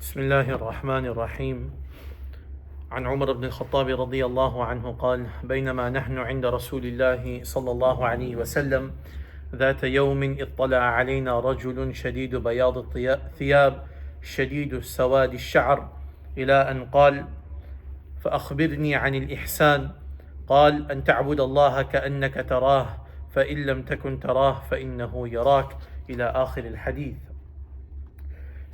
بسم الله الرحمن الرحيم. عن عمر بن الخطاب رضي الله عنه قال: بينما نحن عند رسول الله صلى الله عليه وسلم ذات يوم اطلع علينا رجل شديد بياض الثياب شديد سواد الشعر إلى أن قال: فأخبرني عن الإحسان. قال: أن تعبد الله كأنك تراه فإن لم تكن تراه فإنه يراك إلى آخر الحديث.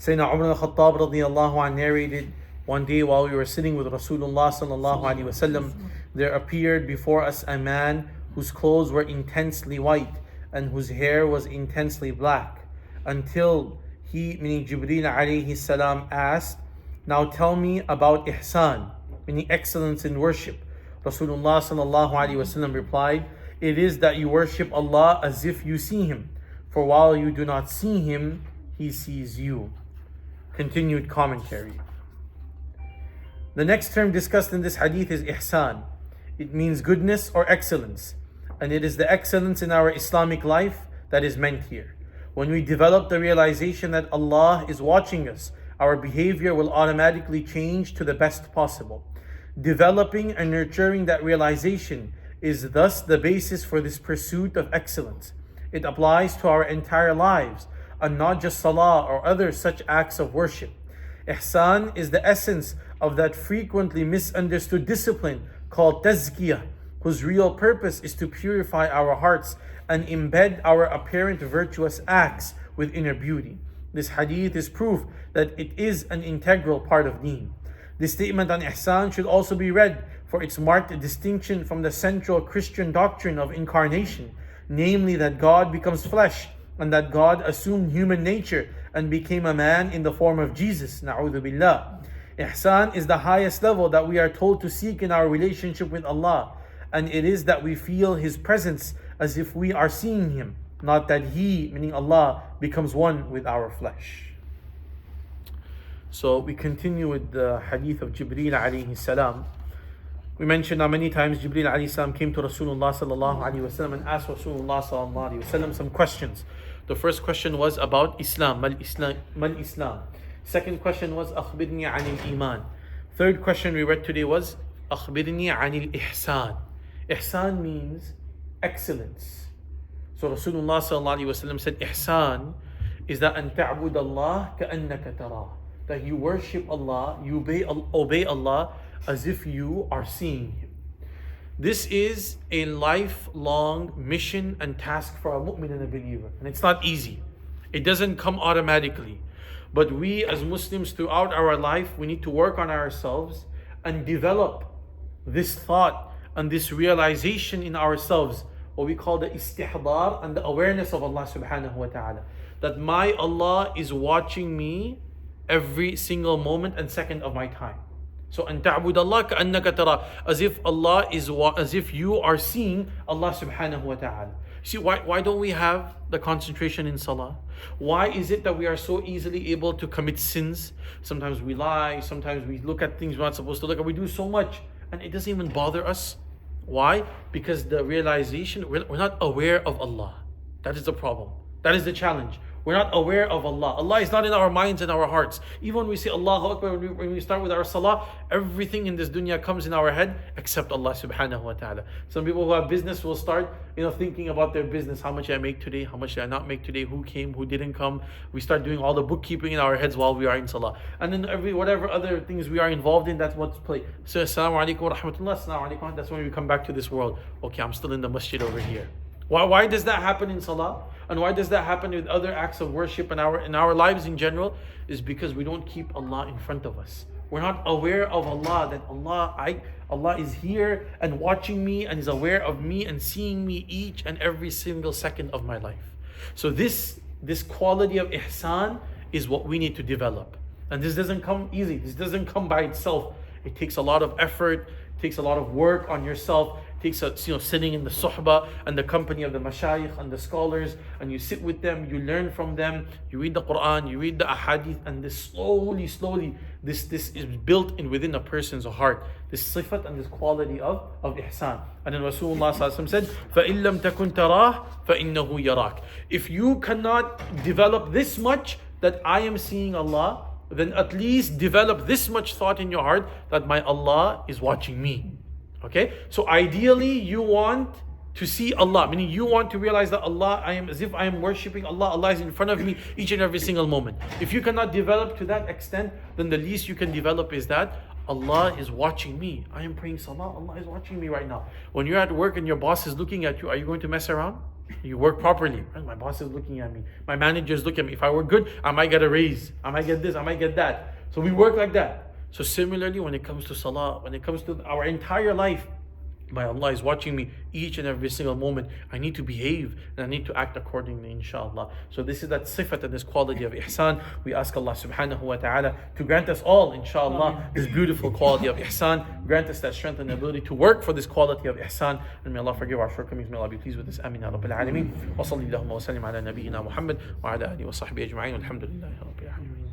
Sayyidina Umar al-Khattab radiyallahu anh narrated, one day while we were sitting with Rasulullah sallallahu alaihi wasallam, there appeared before us a man whose clothes were intensely white and whose hair was intensely black, until he, meaning Jibreel alayhi salam, asked, "Now tell me about ihsan," meaning excellence in worship. Rasulullah sallallahu alaihi wasallam replied, "It is that you worship Allah as if you see Him, for while you do not see Him, He sees you." Continued commentary. The next term discussed in this hadith is ihsan. It means goodness or excellence, and it is the excellence in our Islamic life that is meant here. When we develop the realization that Allah is watching us, our behavior will automatically change to the best possible. Developing and nurturing that realization is thus the basis for this pursuit of excellence. It applies to our entire lives, and not just salah or other such acts of worship. Ihsan is the essence of that frequently misunderstood discipline called tazkiyah, whose real purpose is to purify our hearts and embed our apparent virtuous acts with inner beauty. This hadith is proof that it is an integral part of deen. This statement on ihsan should also be read for its marked distinction from the central Christian doctrine of incarnation, namely that God becomes flesh, and that God assumed human nature and became a man in the form of Jesus. Na'udhu billah. Ihsan is the highest level that we are told to seek in our relationship with Allah, and it is that we feel His presence as if we are seeing Him, not that He, meaning Allah, becomes one with our flesh. So we continue with the hadith of Jibreel alayhi salam. We mentioned how many times Jibreel alayhi salam came to Rasulullah sallallahu alayhi wasallam and asked Rasulullah sallallahu alayhi wasallam some questions. The first question was about Islam. Mal Islam. Second question was akhbirni anil iman. Third question we read today was akhbirni anil ihsan. Ihsan means excellence. So Rasulullah sallallahu alayhi wasallam said ihsan is that an ta'bud Allah ka'annaka tarah, that you worship Allah, you obey Allah as if you are seeing Him. This is a lifelong mission and task for a mu'min and a believer. And it's not easy. It doesn't come automatically. But we as Muslims throughout our life, we need to work on ourselves and develop this thought and this realization in ourselves, what we call the istihdar and the awareness of Allah subhanahu wa ta'ala. That my Allah is watching me every single moment and second of my time. So, an ta'bud Allah ka'annaka tara, as if Allah is, as if you are seeing Allah subhanahu wa ta'ala. See, why don't we have the concentration in salah? Why is it that we are so easily able to commit sins? Sometimes we lie, sometimes we look at things we're not supposed to look at. We do so much and it doesn't even bother us. Why? Because the realization, we're not aware of Allah. That is the problem. That is the challenge. We're not aware of Allah. Allah is not in our minds and our hearts. Even when we say Allahu Akbar, when we start with our salah, everything in this dunya comes in our head except Allah subhanahu wa ta'ala. Some people who have business will start, thinking about their business. How much did I make today? How much did I not make today? Who came? Who didn't come? We start doing all the bookkeeping in our heads while we are in salah. And then whatever other things we are involved in, that's what's play. So Assalamu alaikum wa rahmatullah, Assalamu alaikum. That's when we come back to this world. Okay, I'm still in the masjid over here. Why does that happen in salah? And why does that happen with other acts of worship in our lives in general? Is because we don't keep Allah in front of us. We're not aware of Allah, that Allah is here and watching me and is aware of me and seeing me each and every single second of my life. So this quality of ihsan is what we need to develop. And this doesn't come easy. This doesn't come by itself. It takes a lot of effort, it takes a lot of work on yourself. Takes sitting in the suhbah and the company of the mashayikh and the scholars, and you sit with them, you learn from them, you read the Quran, you read the ahadith, and this slowly, this is built in within a person's heart, this sifat and this quality of ihsan. And then Rasulullah said, فَإِن لَمْ تَكُنْ تَرَاهُ فَإِنَّهُ يَرَاكَ. If you cannot develop this much, that I am seeing Allah, then at least develop this much thought in your heart that my Allah is watching me. Okay? So ideally, you want to see Allah, meaning you want to realize that Allah, I am as if I am worshipping Allah. Allah is in front of me each and every single moment. If you cannot develop to that extent, then the least you can develop is that Allah is watching me. I am praying salah, Allah is watching me right now. When you're at work and your boss is looking at you, are you going to mess around? You work properly. My boss is looking at me. My managers look at me. If I work good, I might get a raise. I might get this, I might get that. So we work like that. So similarly, when it comes to salah, when it comes to our entire life, my Allah is watching me each and every single moment. I need to behave and I need to act accordingly, inshallah. So this is that sifat and this quality of ihsan. We ask Allah subhanahu wa ta'ala to grant us all, inshallah, this beautiful quality of ihsan. Grant us that strength and ability to work for this quality of ihsan. And may Allah forgive our shortcomings. May Allah be pleased with this. Amin ya Rabbil Alameen. Wa sallallahu wa sallim ala nabiyyina Muhammad wa ala alihi wa sahbihi ajma'in. Alhamdulillahi Rabbil Alameen.